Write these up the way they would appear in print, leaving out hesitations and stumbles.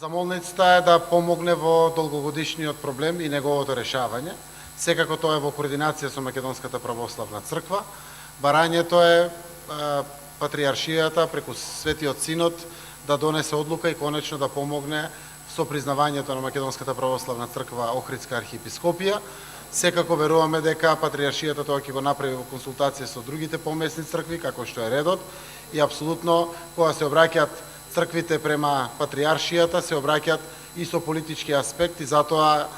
Замолницата е да помогне во долгогодишниот проблем и неговото решавање. Секако тоа е во координација со Македонската православна црква. Барањето е патриаршијата преку Светиот Синод да донесе одлука и конечно да помогне со признавањето на Македонската православна црква Охридска архиепископија. Секако веруваме дека патриаршијата тоа ќе го направи во консултација со другите помесни цркви, како што е редот, и апсолутно кога се обраќаат црквите према патриаршијата, се обраќаат и со политички аспект, и затоа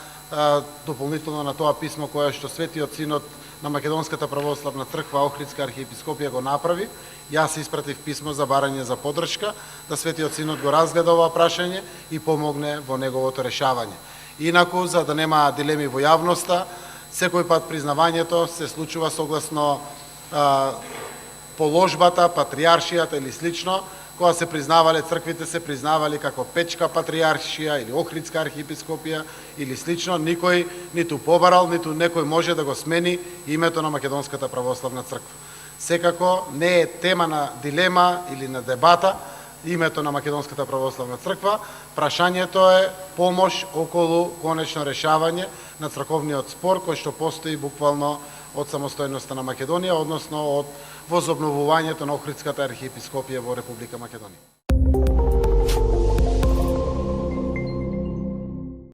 дополнително на тоа писмо кое што Светиот Синод на Македонската православна црква Охридска архиепископија го направи, јас испратив писмо за барање за поддршка, да Светиот Синод го разгледа ова прашање и помогне во неговото решавање. Инаку, за да нема дилеми во јавноста, секој пат признавањето се случува согласно положбата, патриаршијата или слично. Кога се признавале црквите, се признавали како Печка патриаршија или Охридска архиепископија или слично. Никој ниту побарал, ниту некој може да го смени името на Македонската православна црква. Секако не е тема на дилема или на дебата името на Македонската православна црква. Прашањето е помош околу конечно решавање на црковниот спор кој што постои буквално од самостојноста на Македонија, односно од возобновувањето на Охридската архиепископија во Република Македонија.